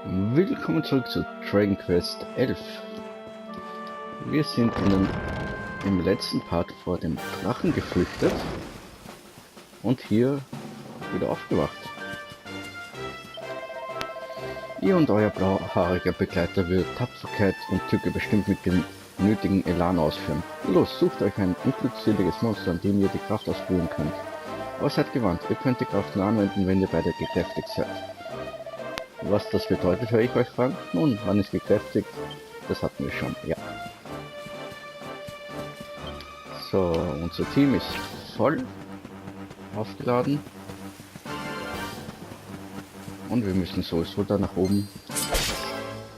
Willkommen zurück zu Dragon Quest 11. Wir sind im letzten Part vor dem Drachen geflüchtet und hier wieder aufgewacht. Ihr und euer blauhaariger Begleiter wird Tapferkeit und Tücke bestimmt mit dem nötigen Elan ausführen. Los, sucht euch ein unglückseliges Monster, an dem ihr die Kraft ausprobieren könnt. Aber seid gewarnt, ihr könnt die Kraft nur anwenden, wenn ihr beide gekräftigt seid. Was das bedeutet, höre ich euch fragen. Nun, man ist gekräftigt. Das hatten wir schon, ja. So, unser Team ist voll aufgeladen. Und wir müssen sowieso da nach oben.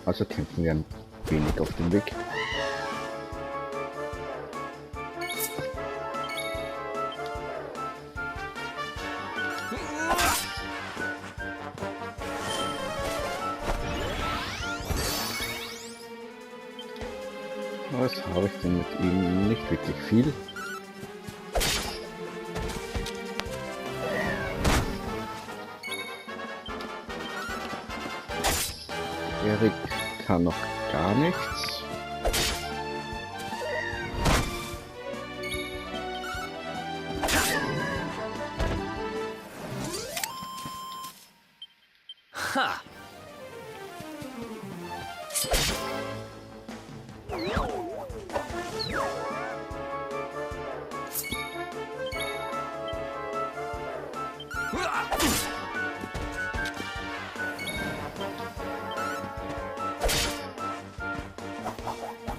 Also kämpfen wir ein wenig auf dem Weg. Was habe ich denn mit ihm? Nicht wirklich viel. Erik kann noch gar nichts. Ha!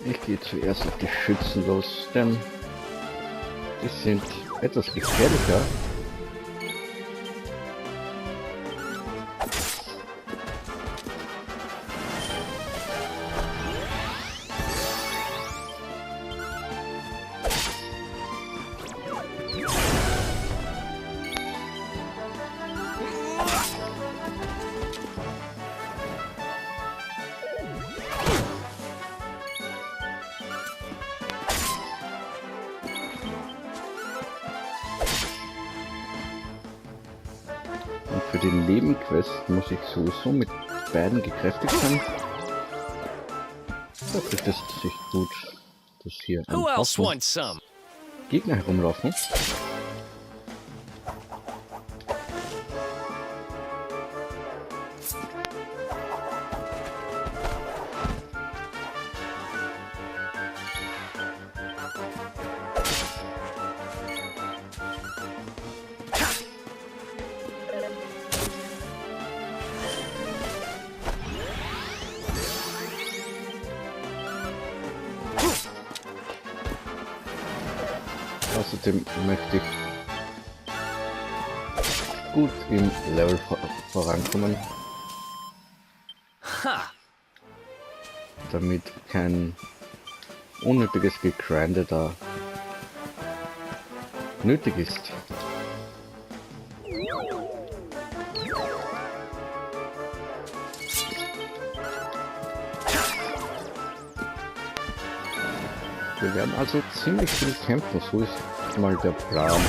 Ich gehe zuerst auf die Schützen los, denn die sind etwas gefährlicher. Für die Nebenquest muss ich sowieso mit beiden gekräftigt sein. Da trifft es sich gut, dass hier ein Haufen Gegner herumlaufen. Außerdem möchte ich gut im Level vorankommen, damit kein unnötiges Gegrinde da nötig ist. Wir werden also ziemlich viel kämpfen, so ist mal der Plan.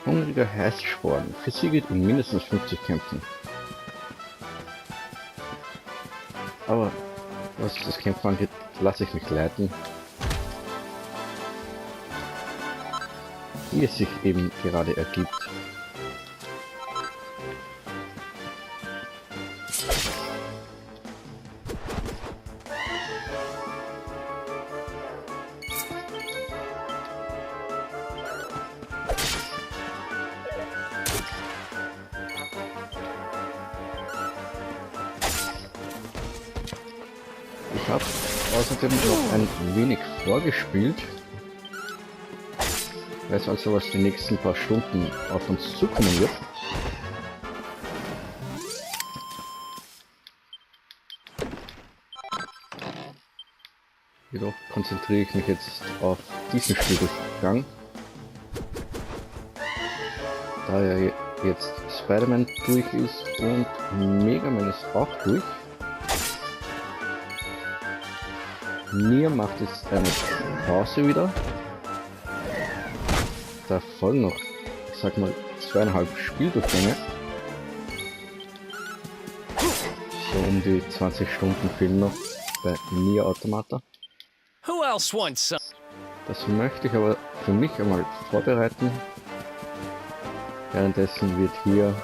Hungriger Heißsporn, versiegelt in mindestens 50 Kämpfen. Aber was das Kämpfen angeht, lasse ich mich leiten, wie es sich eben gerade ergibt. Ich habe außerdem noch ein wenig vorgespielt. Weiß also, was die nächsten paar Stunden auf uns zukommen wird. Jedoch konzentriere ich mich jetzt auf diesen Spieldurchgang, da er jetzt Spider-Man durch ist und Mega Man ist auch durch. Mir macht jetzt eine Pause wieder. Da folgen noch, ich sag mal, 2,5 Spieldurchgänge. So um die 20 Stunden fehlen noch bei Nier Automata. Who else wants some? Das möchte ich aber für mich einmal vorbereiten. Währenddessen wird hier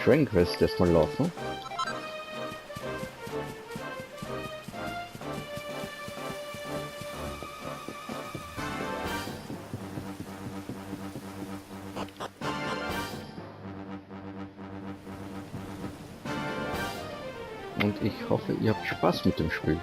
Dragon Quest erstmal laufen. Und ich hoffe, ihr habt Spaß mit dem Spiel.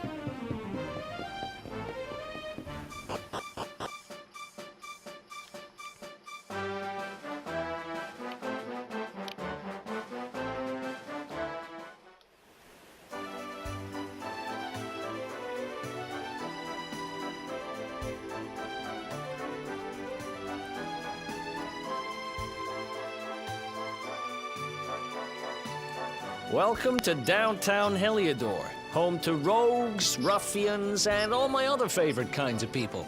Welcome to downtown Heliodor, home to rogues, ruffians, and all my other favorite kinds of people.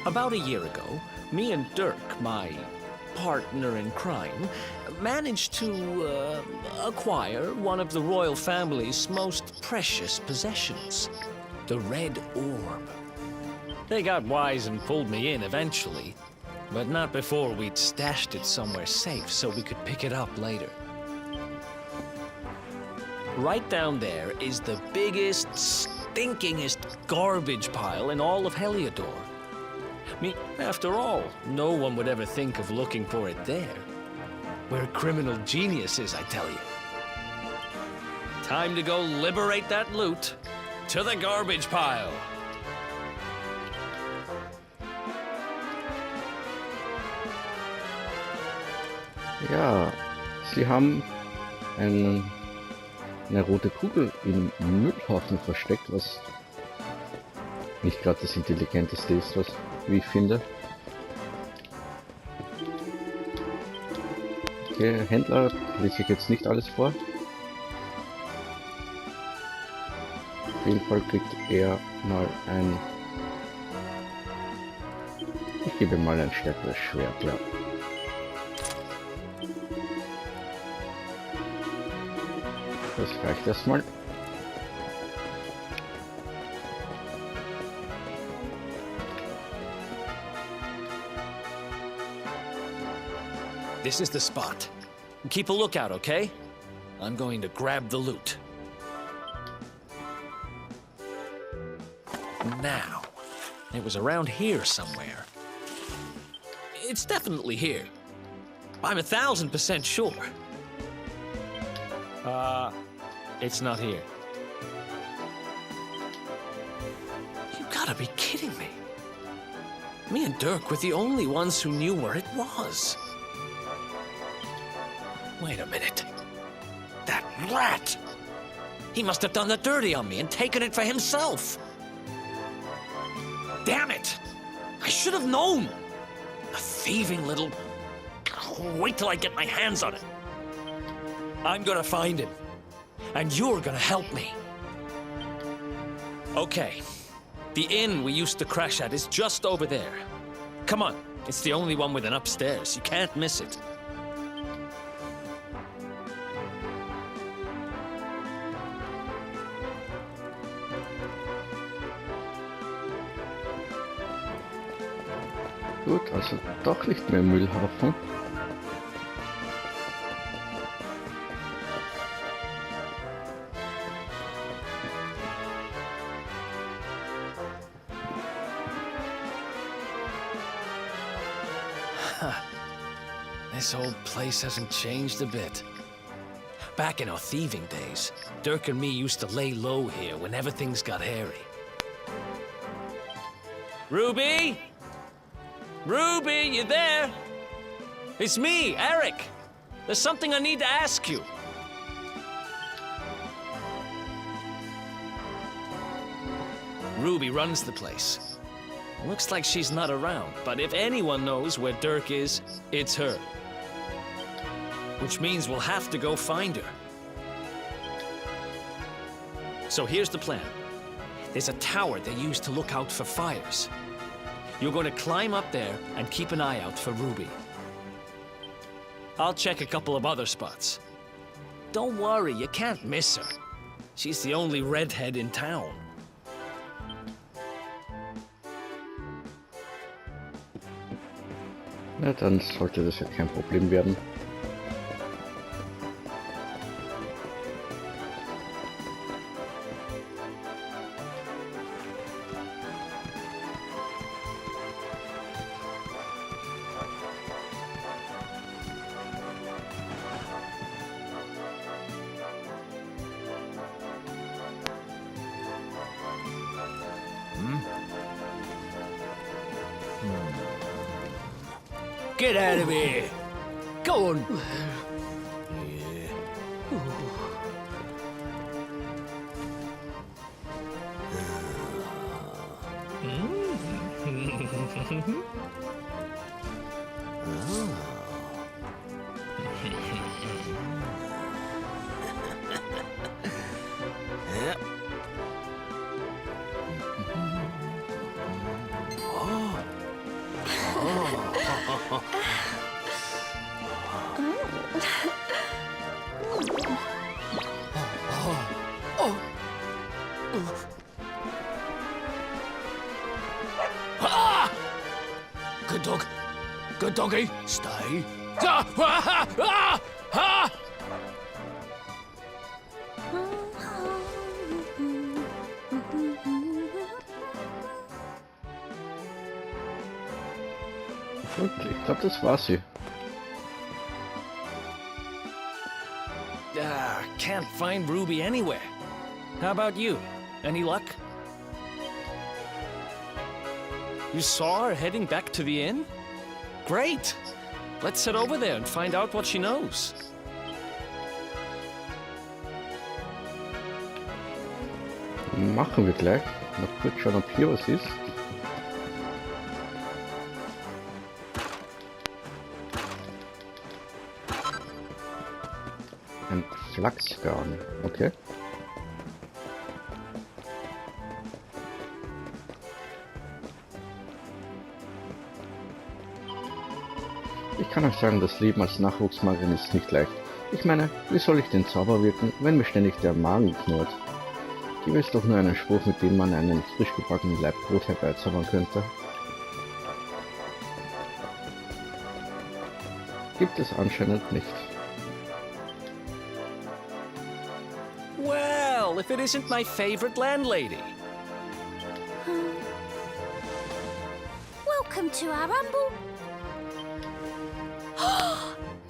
About a year ago, me and Dirk, my partner in crime, managed to acquire one of the royal family's most precious possessions, the Red Orb. They got wise and pulled me in eventually, but not before we'd stashed it somewhere safe so we could pick it up later. Right down there is the biggest, stinkingest garbage pile in all of Heliodor. After all, no one would ever think of looking for it there. We're criminal geniuses, I tell you. Time to go liberate that loot to the garbage pile. Ja, sie haben eine rote Kugel im Müllhaufen versteckt, was nicht gerade das Intelligenteste ist, was, wie ich finde. Okay, Händler lese ich jetzt nicht alles vor. Auf jeden Fall kriegt er mal ein... Ich gebe mal ein stärkeres Schwert, ja. Das reicht erstmal. This is the spot. Keep a lookout, okay? I'm going to grab the loot. Now, it was around here somewhere. It's definitely here. I'm 1,000% sure. It's not here. You gotta be kidding me. Me and Dirk were the only ones who knew where it was. Wait a minute. That rat! He must have done the dirty on me and taken it for himself. Damn it! I should have known! A thieving little... Wait till I get my hands on it. I'm gonna find him. And you're gonna help me. Okay. The inn we used to crash at is just over there. Come on. It's the only one with an upstairs. You can't miss it. Gut, also doch nicht mehr Müllhaufen. This whole place hasn't changed a bit. Back in our thieving days, Dirk and me used to lay low here whenever things got hairy. Ruby? Ruby, you there? It's me, Erik. There's something I need to ask you. Ruby runs the place. Looks like she's not around, but if anyone knows where Dirk is, it's her. Which means we'll have to go find her. So here's the plan. There's a tower they use to look out for fires. You're going to climb up there and keep an eye out for Ruby. I'll check a couple of other spots. Don't worry, you can't miss her. She's the only redhead in town. Na, dann sollte das ja kein Problem werden. Get out of here! Go on! Good dog. Good doggy. Stay. Gut, ich glaube, das war sie. Can't find Ruby anywhere. How about you? Any luck? You saw her heading back to the inn? Great! Let's head over there and find out what she knows. Machen wir gleich. Mal kurz schauen, ob hier was ist. Ein Flachsgarn, okay. Ich kann euch sagen, das Leben als Nachwuchsmagerin ist nicht leicht. Ich meine, wie soll ich den Zauber wirken, wenn mir ständig der Magen knurrt? Gibt es doch nur einen Spruch, mit dem man einen frisch gebackenen Laib Brot herbeizaubern könnte? Gibt es anscheinend nicht. Well, if it isn't my favorite landlady. Welcome to our humble...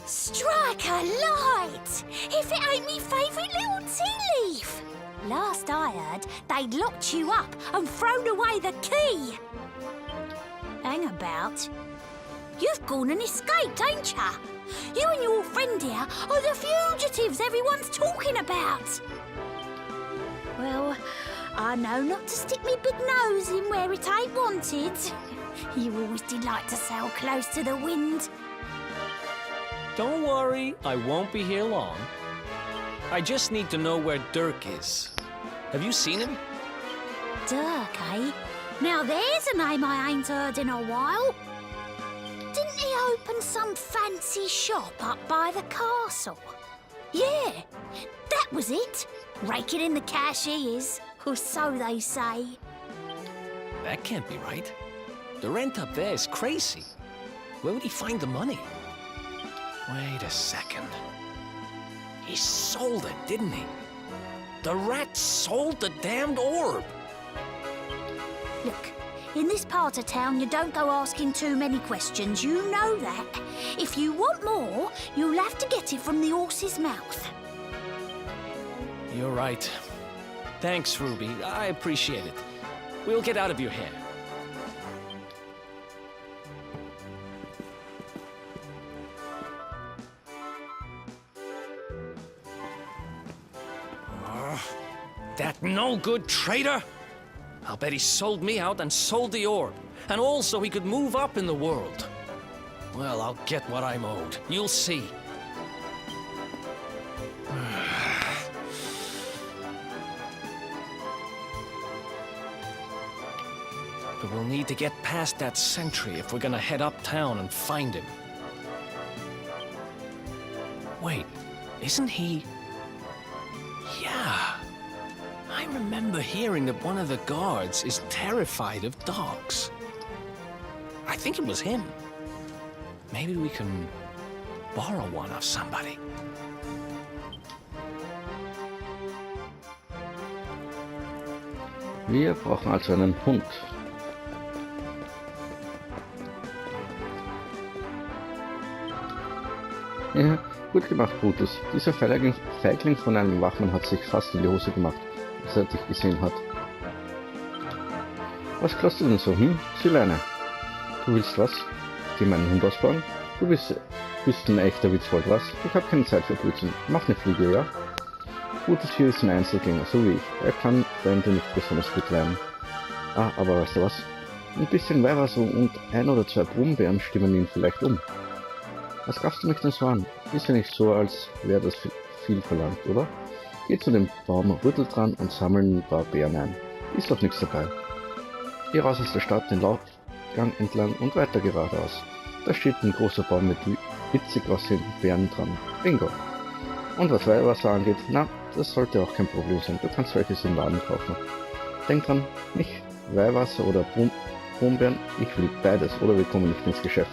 Strike a light! If it ain't me favourite little tea leaf! Last I heard, they'd locked you up and thrown away the key. Hang about. You've gone and escaped, ain't ya? You and your friend here are the fugitives everyone's talking about. Well, I know not to stick me big nose in where it ain't wanted. You always did like to sail close to the wind. Don't worry, I won't be here long. I just need to know where Dirk is. Have you seen him? Dirk, eh? Now there's a name I ain't heard in a while. Didn't he open some fancy shop up by the castle? Yeah, that was it. Raking in the cash he is, or so they say. That can't be right. The rent up there is crazy. Where would he find the money? Wait a second. He sold it, didn't he? The rat sold the damned orb. Look, in this part of town, you don't go asking too many questions. You know that. If you want more, you'll have to get it from the horse's mouth. You're right. Thanks, Ruby. I appreciate it. We'll get out of your hair. That no-good traitor! I'll bet he sold me out and sold the orb. And all so he could move up in the world. Well, I'll get what I'm owed. You'll see. But we'll need to get past that sentry if we're gonna head uptown and find him. Wait, isn't he... Yeah. I remember hearing that one of the guards is terrified of dogs. I think it was him. Maybe we can borrow one of somebody. Wir brauchen also einen Hund. Ja, gut gemacht, Brutus. Dieser Feigling von einem Wachmann hat sich fast in die Hose gemacht, als er dich gesehen hat. Was kostet du denn so, Silene? Du willst was? Dir meinen Hund ausbauen? Du bist ein echter Witzbold, was? Ich habe keine Zeit für Blödsinn. Mach eine Fliege, ja? Brutus hier ist ein Einzelgänger, so wie ich. Er kann Fremde nicht besonders gut lernen. Ah, aber weißt du was? Ein bisschen Weihwasser und ein oder zwei Brombeeren stimmen ihn vielleicht um. Was gaffst du mich denn so an? Ist ja nicht so, als wäre das viel verlangt, oder? Geh zu dem Baum, rüttel dran und sammel ein paar Beeren ein. Ist doch nichts dabei. Geh raus aus der Stadt, den Laufgang entlang und weiter geradeaus. Da steht ein großer Baum mit witzig aussehenden Beeren dran. Bingo! Und was Weihwasser angeht, na, das sollte auch kein Problem sein. Du kannst welches im Laden kaufen. Denk dran, nicht Weihwasser oder Brombeeren, ich will beides, oder wir kommen nicht ins Geschäft.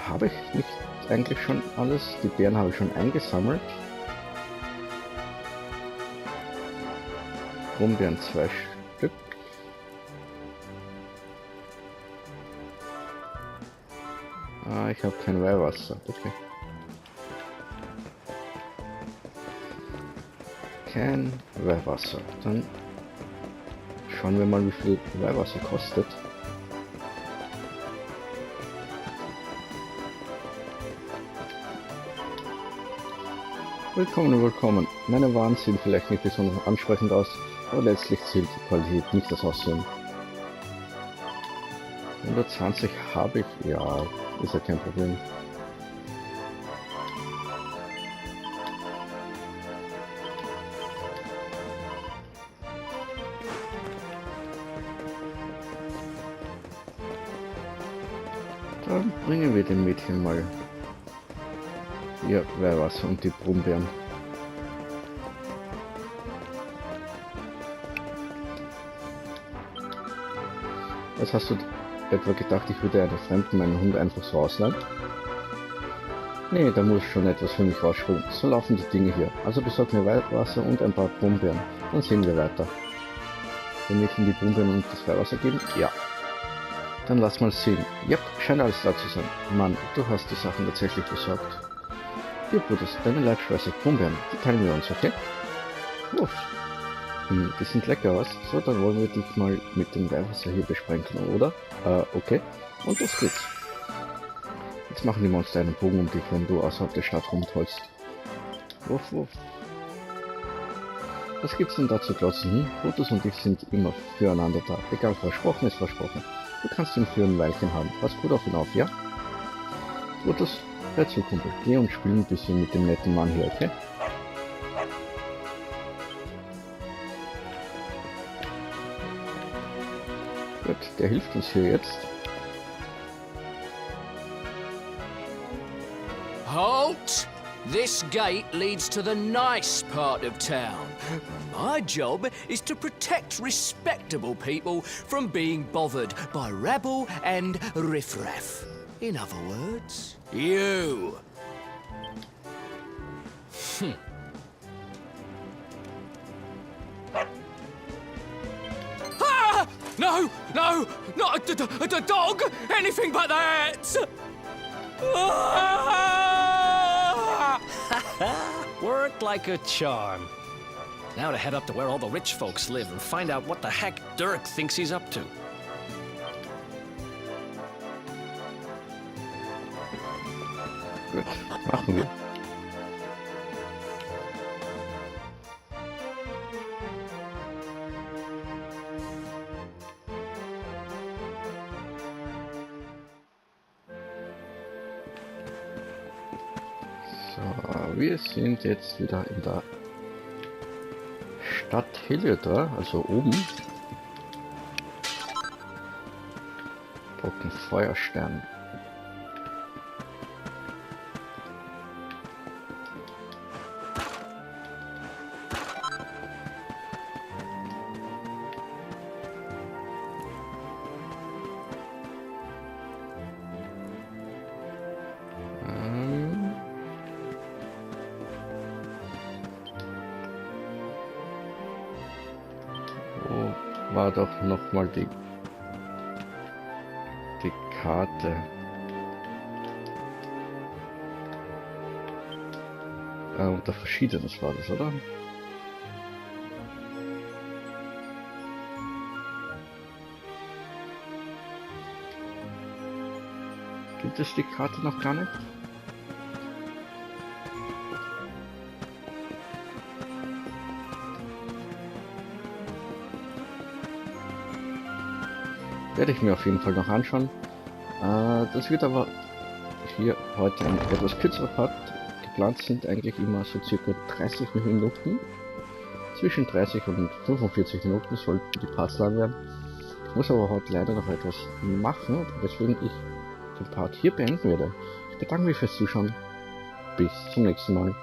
Habe ich nicht eigentlich schon alles? Die Beeren habe ich schon eingesammelt. Brombeeren 2 Stück. Ich habe kein Weihwasser. Okay. Kein Weihwasser. Dann schauen wir mal, wie viel Weihwasser kostet. Willkommen, willkommen. Meine Waren sehen vielleicht nicht besonders ansprechend aus, aber letztlich zählt die Qualität, nicht das Aussehen. 120 habe ich, ja, ist ja kein Problem. Dann bringen wir dem Mädchen mal ihr Weihwasser und die Brombeeren. Was hast du etwa gedacht, ich würde einer Fremden meinen Hund einfach so ausleihen? Nee, da muss schon etwas für mich rausspringen. So laufen die Dinge hier. Also besorg mir Weihwasser und ein paar Brombeeren. Dann sehen wir weiter. Wenn Mädchen die Brombeeren und das Weihwasser geben? Ja. Dann lass mal sehen. Yep, scheint alles da zu sein. Mann, du hast die Sachen tatsächlich besorgt. Hier, Brutus, deine Leibspeise Brombeeren, die teilen wir uns, okay? Uff. Die sind lecker, was? So, dann wollen wir dich mal mit dem Weihwasser hier besprenkeln, oder? Okay. Und los geht's. Jetzt machen die Monster einen Bogen um dich, wenn du außerhalb der Stadt rumtollst. Wuff, wuff. Was gibt's denn da zu klotzen? Brutus und ich sind immer füreinander da. Egal, versprochen ist versprochen. Du kannst ihn für ein Weilchen haben. Pass gut auf ihn auf, ja? Brutus, hör zu, Kumpel. Geh und spiel ein bisschen mit dem netten Mann hier, okay? Gut, der hilft uns hier jetzt. Halt! This gate leads to the nice part of town. My job is to protect respectable people from being bothered by rabble and riffraff. In other words, you. Ah! No, no, not a dog! Anything but that! Ah! Worked like a charm. Now to head up to where all the rich folks live and find out what the heck Dirk thinks he's up to. Gut, machen wir. So, wir sind jetzt wieder in der Stadt Heliodor, also oben. Brocken Feuerstern. Wo war doch noch mal die Karte? Unter Verschiedenes war das, oder? Gibt es die Karte noch gar nicht? Werde ich mir auf jeden Fall noch anschauen. Das wird aber hier heute ein etwas kürzerer Part. Geplant sind eigentlich immer so circa 30 Minuten. Zwischen 30 und 45 Minuten sollten die Parts lang werden. Ich muss aber heute leider noch etwas machen, weswegen ich den Part hier beenden werde. Ich bedanke mich fürs Zuschauen. Bis zum nächsten Mal.